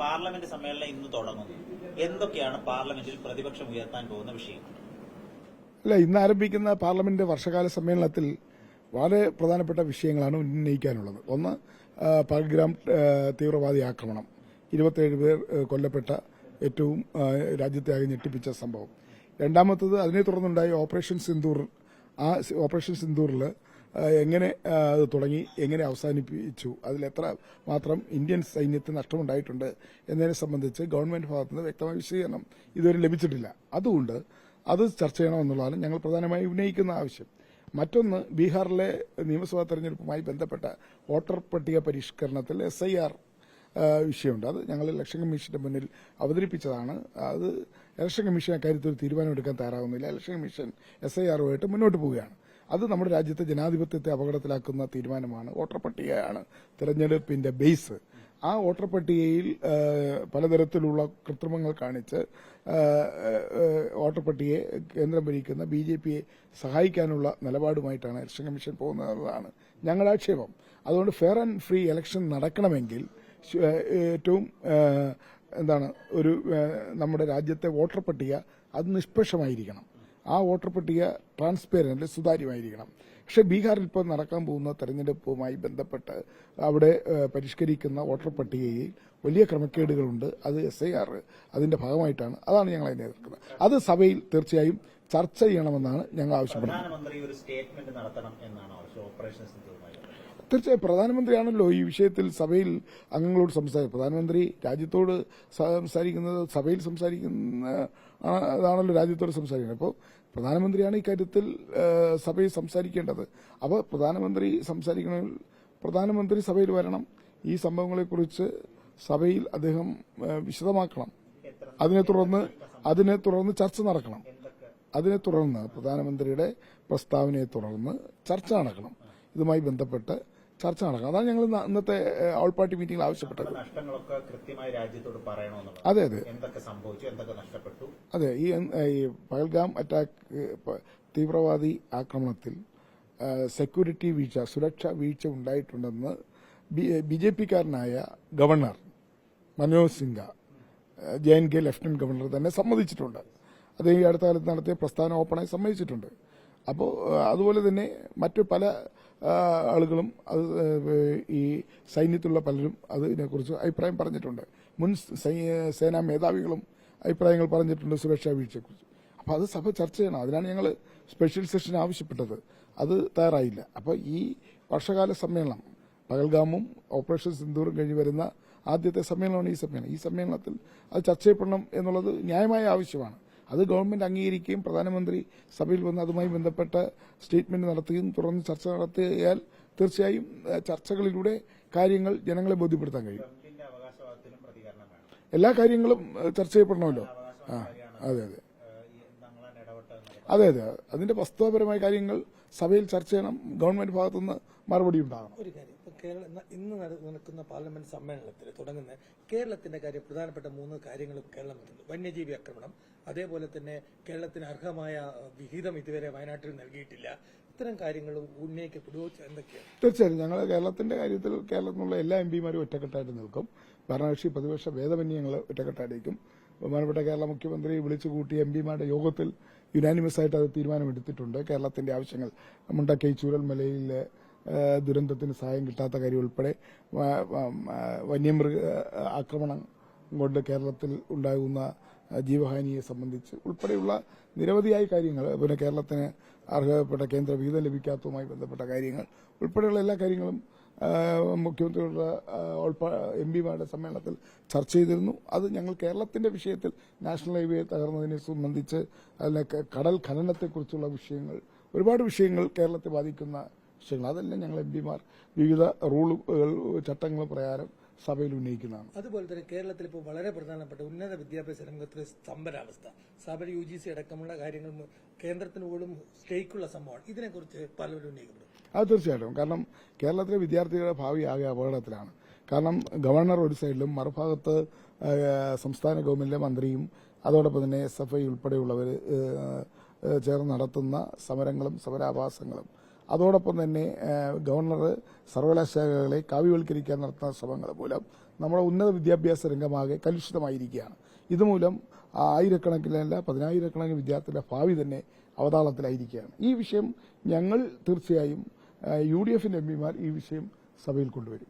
Parliament സമ്മേളനം ഇന്ന് തുടങ്ങുന്നു. എന്തൊക്കെയാണ് പാർലമെന്റിൽ പ്രതിപക്ഷം ഉയർത്താൻ പോകുന്ന വിഷയങ്ങൾ? അല്ല, ഇന്ന് ആരംഭിക്കുന്ന പാർലമെന്റ് വർഷകാല സമ്മേളനത്തിൽ വളരെ പ്രധാനപ്പെട്ട വിഷയങ്ങളാണ് ഉന്നയിക്കാനുള്ളത്. ഒന്ന്, പഹൽഗ്രാം തീവ്രവാദി ആക്രമണം, 27 പേർ കൊല്ലപ്പെട്ട ഏറ്റവും രാജ്യത്തെ ആകെ ഞെട്ടിപ്പിച്ച സംഭവം. രണ്ടാമത്തത്, അതിനെ തുടർന്നുണ്ടായ ഓപ്പറേഷൻ സിന്ദൂർ. ആ ഓപ്പറേഷൻ സിന്ദൂറിൽ എങ്ങനെ അത് തുടങ്ങി, എങ്ങനെ അവസാനിപ്പിച്ചു, അതിലെത്ര മാത്രം ഇന്ത്യൻ സൈന്യത്തിന് നഷ്ടമുണ്ടായിട്ടുണ്ട് എന്നതിനെ സംബന്ധിച്ച് ഗവൺമെന്റ് ഭാഗത്തുനിന്ന് വ്യക്തമായ വിശദീകരണം ഇതുവരെ ലഭിച്ചിട്ടില്ല. അതുകൊണ്ട് അത് ചർച്ച ചെയ്യണമെന്നുള്ളതാണ് ഞങ്ങൾ പ്രധാനമായി ഉന്നയിക്കുന്ന ആവശ്യം. മറ്റൊന്ന്, ബീഹാറിലെ നിയമസഭാ തെരഞ്ഞെടുപ്പുമായി ബന്ധപ്പെട്ട വോട്ടർ പട്ടിക പരിഷ്കരണത്തിൽ SIR വിഷയമുണ്ട്. അത് ഞങ്ങൾ ഇലക്ഷൻ കമ്മീഷന്റെ മുന്നിൽ അവതരിപ്പിച്ചതാണ്. അത് ഇലക്ഷൻ കമ്മീഷൻ അക്കാര്യത്തിൽ ഒരു തീരുമാനമെടുക്കാൻ തയ്യാറാവുന്നില്ല. ഇലക്ഷൻ കമ്മീഷൻ SIRുമായിട്ട് മുന്നോട്ട് പോവുകയാണ്. അത് നമ്മുടെ രാജ്യത്തെ ജനാധിപത്യത്തെ അപകടത്തിലാക്കുന്ന തീരുമാനമാണ്. വോട്ടർ പട്ടികയാണ് തെരഞ്ഞെടുപ്പിന്റെ ബേസ്. ആ വോട്ടർ പട്ടികയിൽ പലതരത്തിലുള്ള കൃത്രിമങ്ങൾ കാണിച്ച് വോട്ടർ പട്ടികയെ കേന്ദ്രം ഭരിക്കുന്ന BJPയെ സഹായിക്കാനുള്ള നിലപാടുമായിട്ടാണ് ഇലക്ഷൻ കമ്മീഷൻ പോകുന്നതാണ് ഞങ്ങളുടെ ആക്ഷേപം. അതുകൊണ്ട് ഫെയർ ആൻഡ് ഫ്രീ ഇലക്ഷൻ നടക്കണമെങ്കിൽ ഏറ്റവും നമ്മുടെ രാജ്യത്തെ വോട്ടർ പട്ടിക അത് നിഷ്പക്ഷമായിരിക്കണം. ആ വോട്ടർ പട്ടിക ട്രാൻസ്പെറന്റ്, സുതാര്യമായിരിക്കണം. പക്ഷേ ബീഹാറിൽ ഇപ്പോൾ നടക്കാൻ പോകുന്ന തെരഞ്ഞെടുപ്പുമായി ബന്ധപ്പെട്ട് അവിടെ പരിഷ്കരിക്കുന്ന വോട്ടർ പട്ടികയിൽ വലിയ ക്രമക്കേടുകളുണ്ട്. അത് SIR അതിന്റെ ഭാഗമായിട്ടാണ്. അതാണ് ഞങ്ങൾ അതിനെ എതിർക്കുന്നത്. അത് സഭയിൽ തീർച്ചയായും ചർച്ച ചെയ്യണമെന്നാണ് ഞങ്ങൾ ആവശ്യപ്പെടുന്നത്. തീർച്ചയായും പ്രധാനമന്ത്രിയാണല്ലോ ഈ വിഷയത്തിൽ സഭയിൽ അംഗങ്ങളോട് സംസാരിക്കുന്നത്. പ്രധാനമന്ത്രി രാജ്യത്തോട് സംസാരിക്കുന്നത് സഭയിൽ സംസാരിക്കുന്നതാണല്ലോ രാജ്യത്തോട് സംസാരിക്കുന്നത്. അപ്പോൾ പ്രധാനമന്ത്രിയാണ് ഇക്കാര്യത്തിൽ സഭയിൽ സംസാരിക്കേണ്ടത്. അപ്പോൾ പ്രധാനമന്ത്രി സംസാരിക്കണമെങ്കിൽ പ്രധാനമന്ത്രി സഭയിൽ വരണം. ഈ സംഭവങ്ങളെക്കുറിച്ച് സഭയിൽ അദ്ദേഹം വിശദമാക്കണം. അതിനെ തുടർന്ന് ചർച്ച നടക്കണം. അതിനെ തുടർന്ന് പ്രധാനമന്ത്രിയുടെ പ്രസ്താവനയെ തുടർന്ന് ചർച്ച നടക്കണം. ഇതുമായി ബന്ധപ്പെട്ട് ചർച്ച നടക്കണം. അതാണ് ഞങ്ങൾ ഇന്നത്തെ ഓൾ പാർട്ടി മീറ്റിംഗിൽ ആവശ്യപ്പെട്ടത്. അതെ അതെ അതെ ഈ പഹൽഗാം അറ്റാക്ക് തീവ്രവാദി ആക്രമണത്തിൽ സെക്യൂരിറ്റി വീഴ്ച, സുരക്ഷാ വീഴ്ച ഉണ്ടായിട്ടുണ്ടെന്ന് BJPക്കാരനായ governor Manoj Sinha, JNK lieutenant governor തന്നെ സമ്മതിച്ചിട്ടുണ്ട്. അദ്ദേഹം ഈ അടുത്ത കാലത്ത് നടത്തിയ പ്രസ്താവന ഓപ്പണായി സമ്മതിച്ചിട്ടുണ്ട്. അപ്പോൾ അതുപോലെ തന്നെ മറ്റു പല ആളുകളും ഈ സൈന്യത്തിലുള്ള പലരും അതിനെക്കുറിച്ച് അഭിപ്രായം പറഞ്ഞിട്ടുണ്ട്. മുൻ സേനാ മേധാവികളും അഭിപ്രായങ്ങൾ പറഞ്ഞിട്ടുണ്ട് സുരക്ഷാ വീഴ്ചയെക്കുറിച്ച്. അപ്പോൾ അത് സഭ ചർച്ച ചെയ്യണം. അതിനാണ് ഞങ്ങൾ സ്പെഷ്യൽ സെഷൻ ആവശ്യപ്പെട്ടത്. അത് തയ്യാറായില്ല. അപ്പോൾ ഈ വർഷകാല സമ്മേളനം പഹൽഗാമും ഓപ്പറേഷൻ സിന്ദൂറും കഴിഞ്ഞ് വരുന്ന ആദ്യത്തെ സമ്മേളനമാണ് ഈ സമ്മേളനത്തിൽ അത് ചർച്ച ചെയ്യപ്പെടണം എന്നുള്ളത് ന്യായമായ ആവശ്യമാണ്. അത് ഗവൺമെന്റ് അംഗീകരിക്കുകയും പ്രധാനമന്ത്രി സഭയിൽ വന്ന് അതുമായി ബന്ധപ്പെട്ട സ്റ്റേറ്റ്മെന്റ് നടത്തുകയും തുടർന്ന് ചർച്ച നടത്തിയാൽ തീർച്ചയായും ചർച്ചകളിലൂടെ കാര്യങ്ങൾ ജനങ്ങളെ ബോധ്യപ്പെടുത്താൻ കഴിയും. എല്ലാ കാര്യങ്ങളും ചർച്ച ചെയ്യപ്പെടണമല്ലോ. അതെ അതെ അതെ അതെ അതിന്റെ വസ്തുതാപരമായ കാര്യങ്ങൾ സഭയിൽ ചർച്ച ചെയ്യണം. ഗവൺമെന്റ് ഭാഗത്തുനിന്ന് മറുപടി ഉണ്ടാകണം. ഒരു കാര്യം, ഇന്ന് നടക്കുന്ന പാർലമെന്റ് സമ്മേളനത്തിൽ തുടങ്ങുന്ന കേരളത്തിന്റെ കാര്യം, പ്രധാനപ്പെട്ട 3 കാര്യങ്ങളും കേരളം വരുന്നു. വന്യജീവി ആക്രമണം, അതേപോലെ തന്നെ കേരളത്തിന് അർഹമായ വിഹിതം ഇതുവരെ വയനാട്ടിൽ നൽകിയിട്ടില്ല. ഇത്തരം കാര്യങ്ങൾ ഉന്നയിക്കപ്പെടുവോ? എന്തൊക്കെയാണ്? തീർച്ചയായും ഞങ്ങൾ കേരളത്തിന്റെ കാര്യത്തിൽ കേരളത്തിലുള്ള എല്ലാ MPമാരും ഒറ്റക്കെട്ടായിട്ട് നിൽക്കും. ഭരണകക്ഷി പ്രതിപക്ഷ ഭേദമന്യേ ഞങ്ങൾ ഒറ്റക്കെട്ടായിരിക്കും. ബഹുമാനപ്പെട്ട കേരള മുഖ്യമന്ത്രി വിളിച്ചുകൂട്ടിയ MPമാരുടെ യോഗത്തിൽ യുനാനിമസ് ആയിട്ട് അത് തീരുമാനമെടുത്തിട്ടുണ്ട്. കേരളത്തിന്റെ ആവശ്യങ്ങൾ, മുണ്ടക്കൈ ചൂരൽമലയിലെ ദുരന്തത്തിന് സഹായം കിട്ടാത്ത കാര്യം ഉൾപ്പെടെ വന്യമൃഗ ആക്രമണം കൊണ്ട് കേരളത്തിൽ ഉണ്ടാകുന്ന ജീവഹാനിയെ സംബന്ധിച്ച് ഉൾപ്പെടെയുള്ള നിരവധിയായ കാര്യങ്ങൾ, പിന്നെ കേരളത്തിന് അർഹതപ്പെട്ട കേന്ദ്ര വിഹിതം ലഭിക്കാത്തതുമായി ബന്ധപ്പെട്ട കാര്യങ്ങൾ ഉൾപ്പെടെയുള്ള എല്ലാ കാര്യങ്ങളും മുഖ്യമന്ത്രിയുടെ MPമാരുടെ സമ്മേളനത്തിൽ ചർച്ച ചെയ്തിരുന്നു. അത് ഞങ്ങൾ കേരളത്തിന്റെ വിഷയത്തിൽ നാഷണൽ ഹൈവേ തകർന്നതിനെ സംബന്ധിച്ച് അതിലെ കടൽ ഖനനത്തെക്കുറിച്ചുള്ള വിഷയങ്ങൾ, ഒരുപാട് വിഷയങ്ങൾ കേരളത്തെ ബാധിക്കുന്ന വിഷയങ്ങൾ, അതെല്ലാം ഞങ്ങൾ MPമാർ വിവിധ റൂളുകൾ, ചട്ടങ്ങൾ പ്രകാരം സഭയിൽ ഉന്നയിക്കുന്നതാണ്. അതുപോലെ തന്നെ കേരളത്തിൽ ഇപ്പോൾ വളരെ പ്രധാനപ്പെട്ട ഉന്നത വിദ്യാഭ്യാസ രംഗത്തിലെ സ്തംഭനാവസ്ഥ, സ്ഥാപന UGC അടക്കമുള്ള കാര്യങ്ങൾ കേന്ദ്രത്തിന് പോലും സ്റ്റേക്കുള്ള സംഭവമാണ്. ഇതിനെക്കുറിച്ച് പലരും ഉന്നയിക്കപ്പെടും. അത് തീർച്ചയായിട്ടും. കാരണം കേരളത്തിലെ വിദ്യാർത്ഥികളുടെ ഭാവി ആകെ അപകടത്തിലാണ്. കാരണം ഗവർണർ ഒരു സൈഡിലും മറുഭാഗത്ത് സംസ്ഥാന ഗവൺമെന്റിലെ മന്ത്രിയും അതോടൊപ്പം തന്നെ SFI ഉൾപ്പെടെയുള്ളവർ ചേർന്ന് നടത്തുന്ന സമരങ്ങളും സമരാഭാസങ്ങളും, അതോടൊപ്പം തന്നെ ഗവർണർ സർവകലാശാലകളെ കാവ്യവൽക്കരിക്കാൻ നടത്തുന്ന ശ്രമങ്ങൾ മൂലം നമ്മുടെ ഉന്നത വിദ്യാഭ്യാസ രംഗമാകെ കലുഷിതമായിരിക്കുകയാണ്. ഇതുമൂലം ആയിരക്കണക്കിനല്ല 10,000-കണക്കിന് വിദ്യാർത്ഥികളുടെ ഭാവി തന്നെ അവതാളത്തിലായിരിക്കുകയാണ്. ഈ വിഷയം ഞങ്ങൾ തീർച്ചയായും UDF-ന്റെ MP-മാർ ഈ വിഷയം സഭയിൽ കൊണ്ടുവരും.